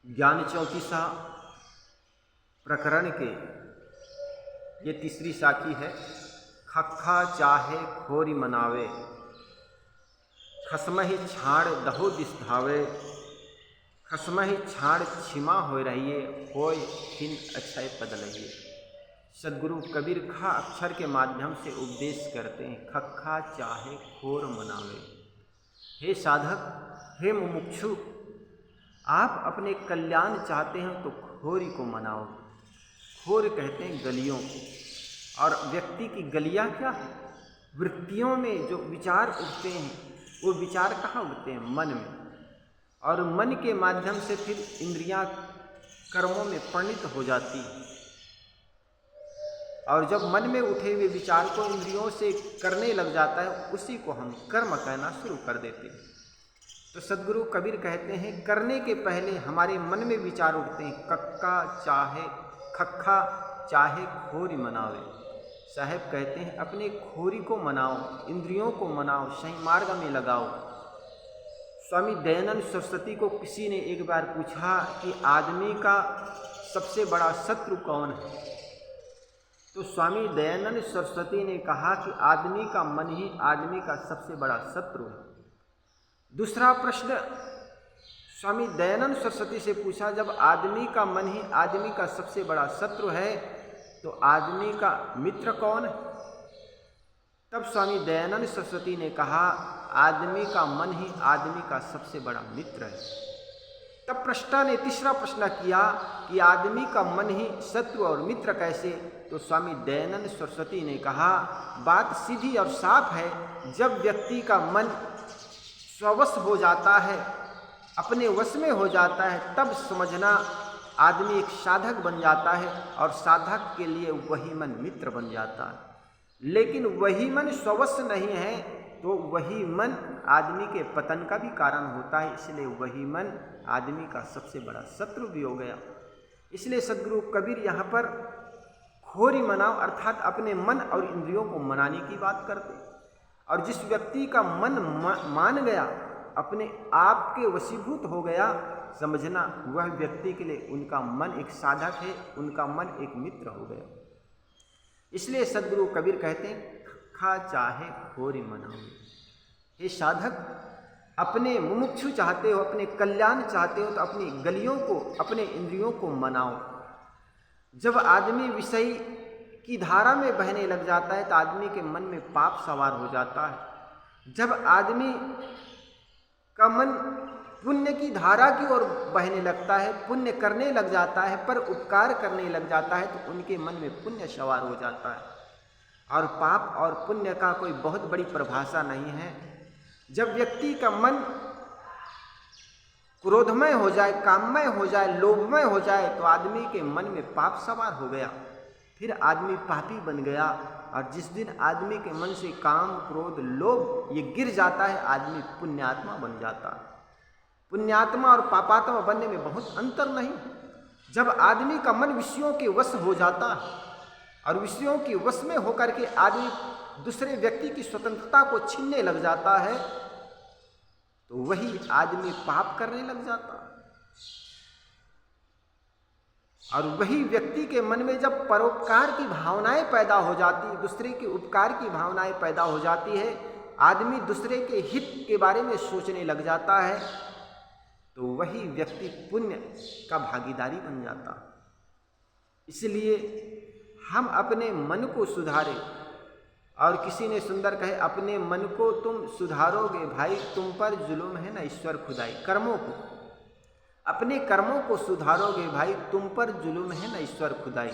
ज्ञान चौतीसा प्रकरण के ये तीसरी साखी है। खक्खा चाहे खोरी मनावे, खसमहि छाड़ दहो दिस धावे, खसमहि छाड़ छिमा हो रहिए, होय हिन अक्षय पद लहिए। सदगुरु कबीर खा अक्षर के माध्यम से उपदेश करते हैं। खक्खा चाहे खोर मनावे। हे साधक, हे मुमुक्षु, आप अपने कल्याण चाहते हैं तो खोरी को मनाओ। खोर कहते हैं गलियों को, और व्यक्ति की गलियां क्या है? वृत्तियों में जो विचार उठते हैं, वो विचार कहाँ उठते हैं? मन में, और मन के माध्यम से फिर इंद्रियां कर्मों में परिणित हो जाती है। और जब मन में उठे हुए विचार को इंद्रियों से करने लग जाता है, उसी को हम कर्म कहना शुरू कर देते हैं। तो सदगुरु कबीर कहते हैं, करने के पहले हमारे मन में विचार उठते हैं। खक्खा चाहे खोरी मनावे। साहेब कहते हैं, अपने खोरी को मनाओ, इंद्रियों को मनाओ, सही मार्ग में लगाओ। स्वामी दयानंद सरस्वती को किसी ने एक बार पूछा कि आदमी का सबसे बड़ा शत्रु कौन है? तो स्वामी दयानंद सरस्वती ने कहा कि आदमी का मन ही आदमी का सबसे बड़ा शत्रु है। दूसरा प्रश्न स्वामी दयानंद सरस्वती से पूछा, जब आदमी का मन ही आदमी का सबसे बड़ा शत्रु है, तो आदमी का मित्र कौन है? तब स्वामी दयानंद सरस्वती ने कहा, आदमी का मन ही आदमी का सबसे बड़ा मित्र है। तब प्रश्न ने तीसरा प्रश्न किया कि आदमी का मन ही शत्रु और मित्र कैसे? तो स्वामी दयानंद सरस्वती ने कहा, बात सीधी और साफ है। जब व्यक्ति का मन स्ववश हो जाता है, अपने वश में हो जाता है, तब समझना आदमी एक साधक बन जाता है, और साधक के लिए वही मन मित्र बन जाता है। लेकिन वही मन स्ववश नहीं है, तो वही मन आदमी के पतन का भी कारण होता है। इसलिए वही मन आदमी का सबसे बड़ा शत्रु भी हो गया। इसलिए सदगुरु कबीर यहाँ पर खोरी मनाओ अर्थात अपने मन और इंद्रियों को मनाने की बात करते। और जिस व्यक्ति का मन मान गया, अपने आप के वशीभूत हो गया, समझना वह व्यक्ति के लिए उनका मन एक साधक है, उनका मन एक मित्र हो गया। इसलिए सदगुरु कबीर कहते हैं, खा चाहे खोरी मनाओ। हे साधक, अपने मुमुक्षु चाहते हो, अपने कल्याण चाहते हो, तो अपनी गलियों को, अपने इंद्रियों को मनाओ। जब आदमी विषय की धारा में बहने लग जाता है, तो आदमी के मन में पाप सवार हो जाता है। जब आदमी का मन पुण्य की धारा की ओर बहने लगता है, पुण्य करने लग जाता है, पर उपकार करने लग जाता है, तो उनके मन में पुण्य सवार हो जाता है। और पाप और पुण्य का कोई बहुत बड़ी परिभाषा नहीं है। जब व्यक्ति का मन क्रोधमय हो जाए, काममय हो जाए, लोभमय हो जाए, तो आदमी के मन में पाप सवार हो गया, फिर आदमी पापी बन गया। और जिस दिन आदमी के मन से काम, क्रोध, लोभ ये गिर जाता है, आदमी पुण्यात्मा बन जाता है। पुण्यात्मा और पापात्मा बनने में बहुत अंतर नहीं। जब आदमी का मन विषयों के वश हो जाता है, और विषयों के वश में होकर के आदमी दूसरे व्यक्ति की स्वतंत्रता को छीनने लग जाता है, तो वही आदमी पाप करने लग जाता है। और वही व्यक्ति के मन में जब परोपकार की भावनाएं पैदा हो जाती है, दूसरे के उपकार की भावनाएं पैदा हो जाती है, आदमी दूसरे के हित के बारे में सोचने लग जाता है, तो वही व्यक्ति पुण्य का भागीदारी बन जाता है। इसलिए हम अपने मन को सुधारें। और किसी ने सुंदर कहे, अपने मन को तुम सुधारोगे भाई, तुम पर जुल्म है ना ईश्वर खुदाई। कर्मों को, अपने कर्मों को सुधारोगे भाई, तुम पर जुल्म है ना ईश्वर खुदाई।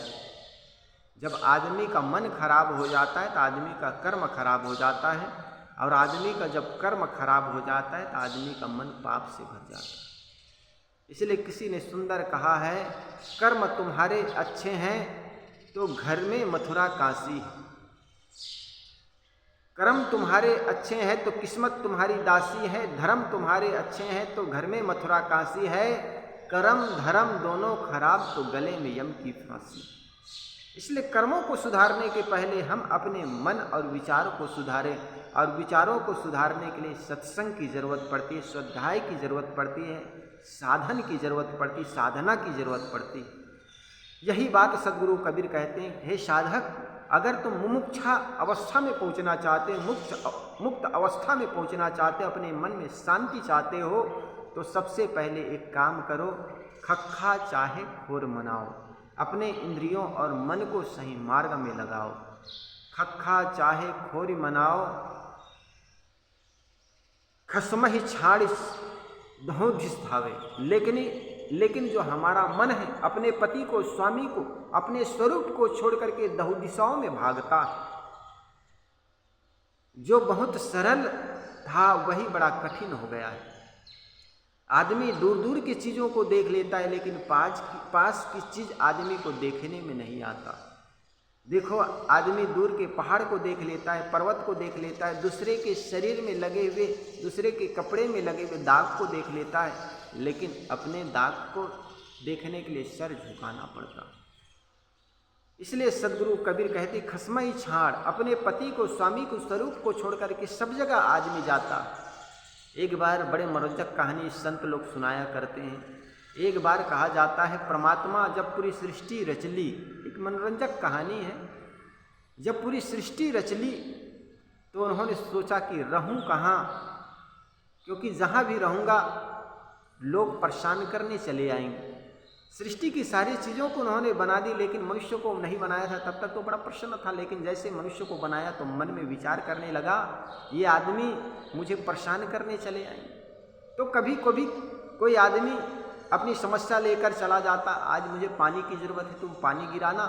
जब आदमी का मन खराब हो जाता है, तो आदमी का कर्म खराब हो जाता है, और आदमी का जब कर्म खराब हो जाता है, तो आदमी का मन पाप से भर जाता है। इसलिए किसी ने सुंदर कहा है, कर्म तुम्हारे अच्छे हैं तो घर में मथुरा काशी है। कर्म तुम्हारे अच्छे हैं तो किस्मत तुम्हारी दासी है। धर्म तुम्हारे अच्छे हैं तो घर में मथुरा काशी है। कर्म धर्म दोनों खराब तो गले में यम की फांसी। इसलिए कर्मों को सुधारने के पहले हम अपने मन और विचारों को सुधारें, और विचारों को सुधारने के लिए सत्संग की जरूरत पड़ती है, स्वाध्याय की जरूरत पड़ती है। साधन की जरूरत पड़ती, साधना की जरूरत पड़ती। यही बात सदगुरु कबीर कहते हैं, हे साधक, अगर तुम मुमुक्षा अवस्था में पहुंचना चाहते हो, मुक्त अवस्था में पहुंचना चाहते हो, अपने मन में शांति चाहते हो, तो सबसे पहले एक काम करो, खक्खा चाहे खोर मनाओ, अपने इंद्रियों और मन को सही मार्ग में लगाओ। खक्खा चाहे खोरी मनाओ, खसमहि छाड़िस दहोधिस धावे। लेकिन जो हमारा मन है अपने पति को, स्वामी को, अपने स्वरूप को छोड़ करके दहु दिशाओं में भागता है। जो बहुत सरल था वही बड़ा कठिन हो गया है। आदमी दूर दूर की चीज़ों को देख लेता है, लेकिन पास की चीज़ आदमी को देखने में नहीं आता। देखो, आदमी दूर के पहाड़ को देख लेता है, पर्वत को देख लेता है, दूसरे के शरीर में लगे हुए, दूसरे के कपड़े में लगे हुए दाग को देख लेता है, लेकिन अपने दाग को देखने के लिए सर झुकाना पड़ता। इसलिए सदगुरु कबीर कहते, खसमई छाड़, अपने पति को, स्वामी को, स्वरूप को छोड़ करके सब जगह आदमी जाता। एक बार बड़े मनोरंजक कहानी संत लोग सुनाया करते हैं। एक बार कहा जाता है, परमात्मा जब पूरी सृष्टि रच ली, एक मनोरंजक कहानी है, जब पूरी सृष्टि रच ली तो उन्होंने सोचा कि रहूं कहाँ, क्योंकि जहाँ भी रहूँगा लोग परेशान करने चले आएंगे। सृष्टि की सारी चीज़ों को उन्होंने बना दी, लेकिन मनुष्य को नहीं बनाया था। तब तक तो बड़ा प्रसन्न था, लेकिन जैसे मनुष्य को बनाया तो मन में विचार करने लगा, ये आदमी मुझे परेशान करने चले आएंगे। तो कभी कभी कोई आदमी अपनी समस्या लेकर चला जाता, आज मुझे पानी की ज़रूरत है, तुम पानी गिराना।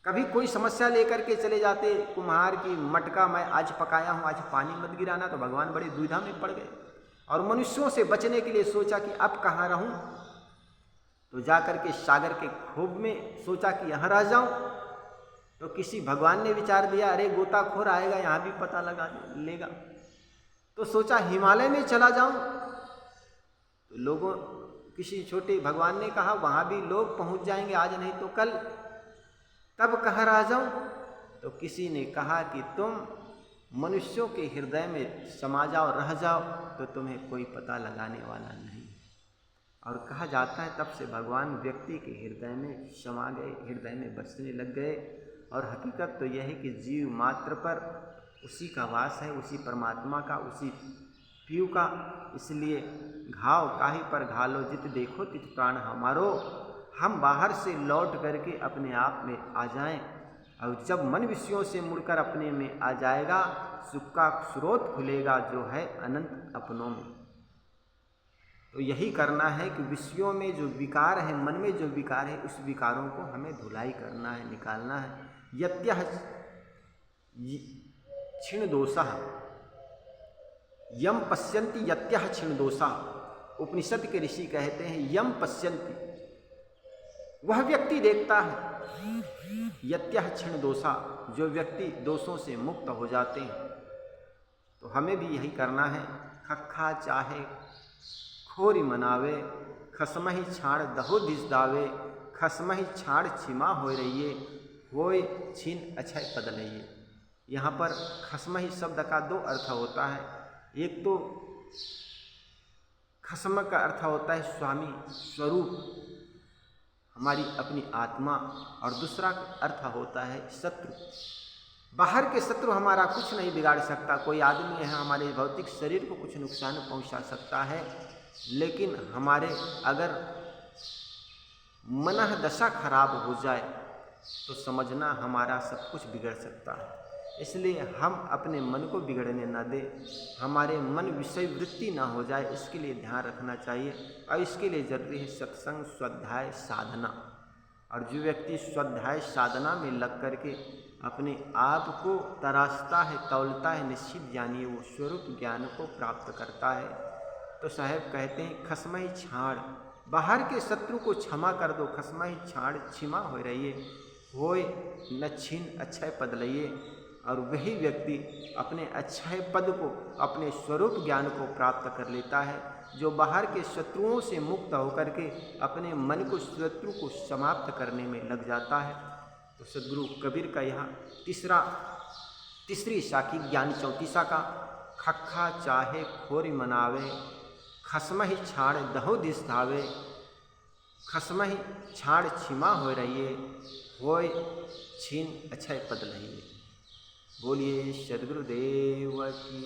कभी कोई समस्या लेकर के चले जाते, कुम्हार की मटका मैं आज पकाया हूँ, आज पानी मत गिराना। तो भगवान बड़ी दुविधा में पड़ गए और मनुष्यों से बचने के लिए सोचा कि अब कहाँ रहूं। तो जाकर के सागर के खूब में सोचा कि यहाँ रह जाऊं। तो किसी भगवान ने विचार दिया, अरे गोताखोर आएगा, यहाँ भी पता लगा लेगा। तो सोचा हिमालय में चला जाऊं। तो लोगों, किसी छोटे भगवान ने कहा वहाँ भी लोग पहुँच जाएंगे, आज नहीं तो कल, तब कहाँ रह जाऊं। तो किसी ने कहा कि तुम मनुष्यों के हृदय में समा जाओ, रह जाओ, तो तुम्हें कोई पता लगाने वाला नहीं। और कहा जाता है तब से भगवान व्यक्ति के हृदय में समा गए, हृदय में बसने लग गए। और हकीकत तो यह है कि जीव मात्र पर उसी का वास है, उसी परमात्मा का, उसी पीयू का। इसलिए घाव काहे पर घालो, जित देखो तित प्राण हमारो। हम बाहर से लौट करके अपने आप में आ जाएं, और जब मन विषयों से मुड़कर अपने में आ जाएगा, सुख का स्रोत खुलेगा जो है अनंत अपनों में। तो यही करना है कि विषयों में जो विकार है, मन में जो विकार है, उस विकारों को हमें धुलाई करना है, निकालना है। यत्यः क्षीण दोषः यम पश्यन्ति, यत्यः क्षीण दोषः। उपनिषद के ऋषि कहते हैं यम पश्यन्ति, वह व्यक्ति देखता है, यत्यः क्षीण दोषा, जो व्यक्ति दोषों से मुक्त हो जाते हैं। तो हमें भी यही करना है। खक्खा चाहे खोरी मनावे, खसमहि छाड़ दहो दिस दावे। खसमहि छाड़ छिमा हो रहिए, होय छीन अक्षय पद लइए। यहाँ पर खसमहि शब्द का दो अर्थ होता है। एक तो खसम का अर्थ होता है स्वामी, स्वरूप, हमारी अपनी आत्मा, और दूसरा अर्थ होता है शत्रु। बाहर के शत्रु हमारा कुछ नहीं बिगाड़ सकता। कोई आदमी है हमारे भौतिक शरीर को कुछ नुकसान पहुंचा सकता है, लेकिन हमारे अगर मन दशा खराब हो जाए तो समझना हमारा सब कुछ बिगड़ सकता है। इसलिए हम अपने मन को बिगड़ने न दें, हमारे मन विषय वृत्ति ना हो जाए, इसके लिए ध्यान रखना चाहिए। और इसके लिए जरूरी है सत्संग, स्वाध्याय, साधना। और जो व्यक्ति स्वाध्याय साधना में लग करके अपने आप को तराशता है, तौलता है, निश्चित जानिए वो स्वरूप ज्ञान को प्राप्त करता है। तो साहेब कहते हैं खसमहि छाड़, बाहर के शत्रु को क्षमा कर दो। खसमहि छाड़ छिमा हो रहिए, होय न छीन अक्षय पद लइए। और वही व्यक्ति अपने अक्षय पद को, अपने स्वरूप ज्ञान को प्राप्त कर लेता है, जो बाहर के शत्रुओं से मुक्त होकर के अपने मन को, शत्रु को समाप्त करने में लग जाता है। तो सदगुरु कबीर का यहाँ तीसरी साखी ज्ञान चौतीसा का, खक्खा चाहे खोरी मनावे, खसमहि छाड़ दहो दिस धावे, खसमहि छाड़ छिमा हो रहिए, होय छीन अक्षय पद लहिए। बोलिए सद्गुरुदेव की।